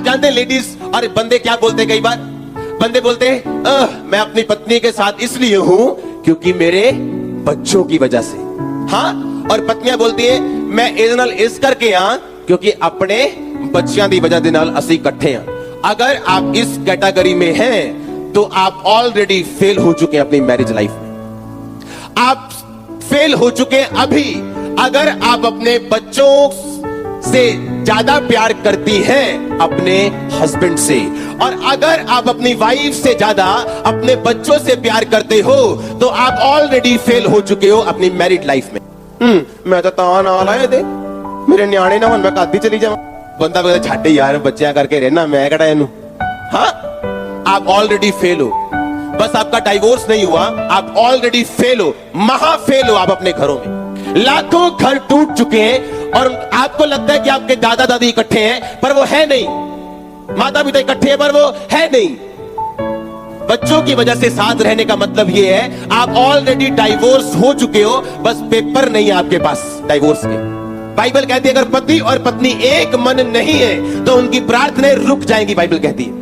आप जानते हैं लेडीज और बंदे क्या बोलते हैं, कई बार बंदे बोलते हैं मैं अपनी पत्नी के साथ इसलिए हूं क्योंकि मेरे बच्चों की वजह से। हाँ, और पत्नियां बोलती है मैं ਇਹਦੇ ਨਾਲ इस करके हाँ क्योंकि अपने बच्चों की वजह ਦੇ ਨਾਲ ਅਸੀਂ इकट्ठे हैं। अगर आप इस कैटेगरी में हैं तो आप ऑलरेडी फेल हो चुके हैं अपनी मैरिज लाइफ में। आप फेल हो चुके हैं अभी। अगर आप अपने बच्चों से ज्यादा प्यार करती हैं अपने हस्बैंड से, और अगर आप अपनी वाइफ से ज्यादा अपने बच्चों से प्यार करते हो तो आप ऑलरेडी फेल हो चुके हो अपनी मैरिड लाइफ में। मैं तो तां नाल आए थे मेरे न्याणे ना हुन मैं कादी चली जावां। बंदा बोलता छाटे यार बच्चियां करके रहना मैं कड़ा इनू। हाँ, आप ऑलरेडी फेल हो। बस आपका डाइवोर्स नहीं हुआ, आप ऑलरेडी फेल हो, महा फेल हो आप अपने घरों में। लाखों घर टूट चुके हैं और आपको लगता है कि आपके दादा दादी इकट्ठे हैं, पर वो है नहीं। माता पिता इकट्ठे हैं पर वो है नहीं। बच्चों की वजह से साथ रहने का मतलब ये है आप ऑलरेडी डाइवोर्स हो चुके हो, बस पेपर नहीं है आपके पास डाइवोर्स के। बाइबल कहती है अगर पति और पत्नी एक मन नहीं है तो उनकी प्रार्थनाएं रुक जाएंगी। बाइबल कहती है,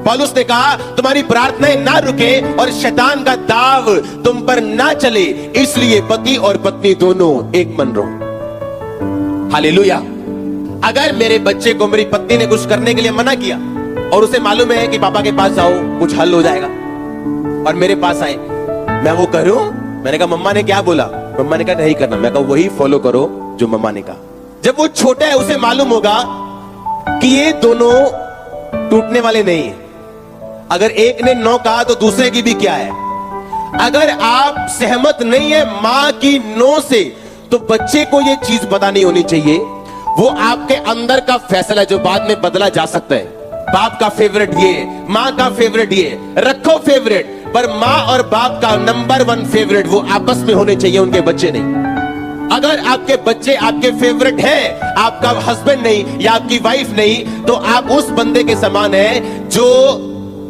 पौलुस ने कहा तुम्हारी प्रार्थनाएं ना रुके और शैतान का दाव तुम पर ना चले, इसलिए पति और पत्नी दोनों एक मन रहो। हालेलुया। अगर मेरे बच्चे को मेरी पत्नी ने कुछ करने के लिए मना किया और उसे मालूम है कि पापा के पास जाओ कुछ हल हो जाएगा, और मेरे पास आए, मैं वो करूं? मैंने कहा मम्मा ने क्या बोला? मम्मा ने कहा नहीं करना। मैं कहा वही फॉलो करो जो मम्मा ने कहा। जब वो छोटा है उसे मालूम होगा कि ये दोनों टूटने वाले नहीं है। अगर एक ने नो कहा तो दूसरे की भी क्या है। अगर आप सहमत नहीं है मां की नो से तो बच्चे को ये चीज पता नहीं होनी चाहिए वो आपके अंदर का फैसला है जो बाद में बदला जा सकता है। बाप का फेवरेट ये, मां का फेवरेट ये, रखो फेवरेट, पर मां और बाप का नंबर 1 फेवरेट वो आपस में होने चाहिए, उनके बच्चे नहीं। अगर आपके बच्चे आपके फेवरेट हैं, आपका हस्बैंड नहीं या आपकी वाइफ नहीं, तो आप उस बंदे के समान हैं जो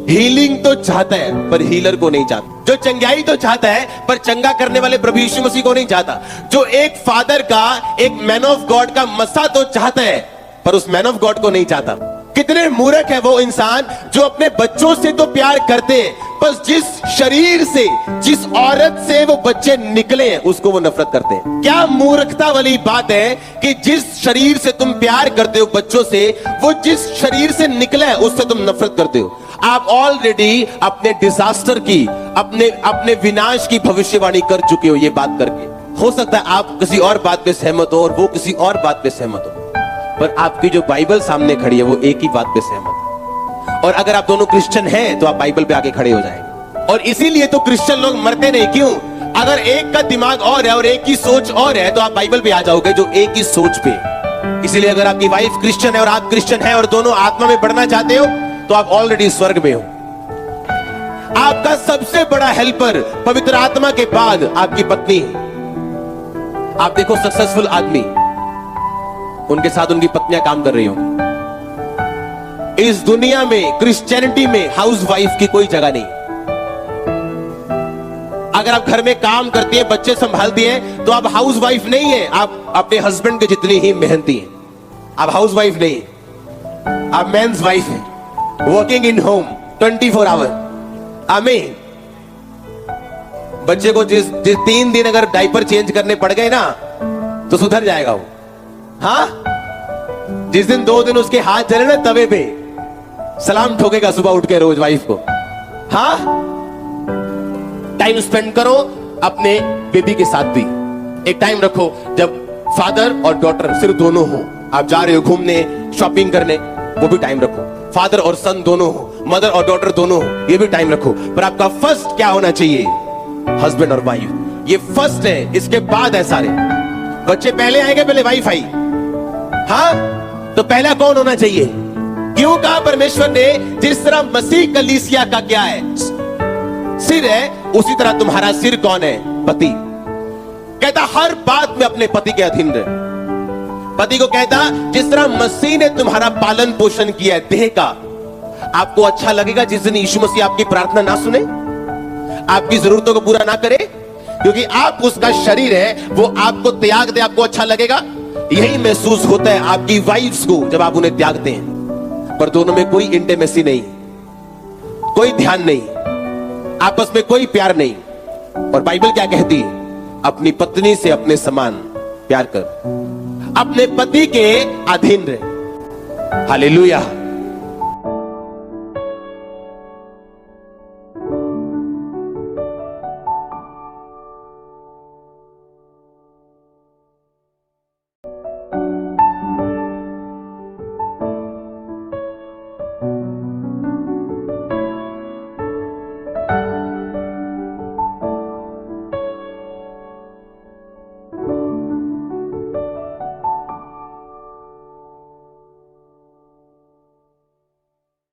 हीलिंग तो चाहता है पर हीलर को नहीं चाहता, जो चंगाई तो चाहता है पर चंगा करने वाले प्रभु यीशु मसीह को नहीं चाहता, जो एक फादर का, एक मैन ऑफ गॉड का मसा तो चाहता है पर उस मैन ऑफ गॉड को नहीं चाहता। कितने मूर्ख है वो इंसान जो अपने बच्चों से तो प्यार करते हैं, बस जिस शरीर से, जिस औरत से वो बच्चे निकले हैं उसको वो नफरत करते हैं। क्या मूर्खता वाली बात है कि जिस शरीर से तुम प्यार करते हो बच्चों से, वो जिस शरीर से निकला है उससे तुम नफरत करते हो। आप ऑलरेडी अपने डिजास्टर की, अपने विनाश की भविष्यवाणी कर चुके हो ये बात करके। हो सकता है आप किसी और बात पे सहमत हो और वो किसी और बात पे सहमत हो, पर आपकी जो बाइबल सामने खड़ी है वो एक ही बात पे सहमत है। और अगर आप दोनों क्रिश्चियन हैं तो आप बाइबल पे आके खड़े हो जाएंगे। और इसीलिए तो क्रिश्चियन लोग मरते नहीं। क्यों? अगर एक का दिमाग और है और एक की सोच और है तो आप बाइबल पे आ जाओगे जो एक ही सोच पे। इसीलिए अगर आपकी वाइफ क्रिश्चियन है और आप क्रिश्चियन है और दोनों आत्मा में बढ़ना चाहते हो तो आप ऑलरेडी स्वर्ग में हो। आपका सबसे बड़ा हेल्पर पवित्र आत्मा के बाद आपकी पत्नी है। आप देखो सक्सेसफुल आदमी, उनके साथ उनकी पत्नियां काम कर रही होंगी। इस दुनिया में, क्रिश्चियनिटी में हाउसवाइफ की कोई जगह नहीं। अगर आप घर में काम करती हैं, बच्चे संभालती हैं, तो आप हाउसवाइफ नहीं है, आप अपने हस्बैंड के जितनी ही मेहनती हैं। आप हाउसवाइफ नहीं, आप मेंस वाइफ हैं, वर्किंग इन होम 24 आवर। आमीन। बच्चे को जिस 3 दिन अगर डायपर चेंज करने पड़ गए ना तो सुधर जाएगा वो। हाँ, जिस दिन 2 दिन उसके हाथ जले ना तवे पे, सलाम ठोकेगा सुबह उठ के रोज वाइफ को। हाँ, टाइम स्पेंड करो अपने बेबी के साथ भी। एक टाइम रखो जब फादर और डॉटर सिर्फ दोनों हो। आप जा रहे हो घूमने, शॉपिंग करने, वो भी टाइम रखो। फादर और सन दोनों हो, मदर और डॉटर दोनों हो, ये भी टाइम रखो। पर आपका फर्स्ट क्या होना चाहिए? हस्बैंड और वाइफ। ये फर्स्ट है, इसके बाद है सारे। बच्चे पहले आएंगे, पहले वाइफ आई। हाँ, तो पहला कौन होना चाहिए? क्यों कहा परमेश्वर ने जिस तरह मसीह कलीसिया का क्या है? सिर है, उसी तरह तुम्हारा सिर कौन है? पति। कहता हर बात में अपने पति के अधीन रहे। पति को कहता जिस तरह मसीह ने तुम्हारा पालन पोषण किया है देह का। आपको अच्छा लगेगा जिस दिन यीशु मसीह आपकी प्रार्थना ना सुने, आपकी जरूरतों को पूरा ना करे? क्योंकि आप उसका शरीर है, वो आपको त्याग दे, आपको अच्छा लगेगा? यही महसूस होता है आपकी वाइफ्स को जब आप उन्हें त्यागते हैं। पर दोनों में कोई इंटीमेसी नहीं, कोई ध्यान नहीं, आपस में कोई प्यार नहीं। और बाइबल क्या कहती है? अपनी पत्नी से अपने समान प्यार कर, अपने पति के अधीन रहे। हालेलुया।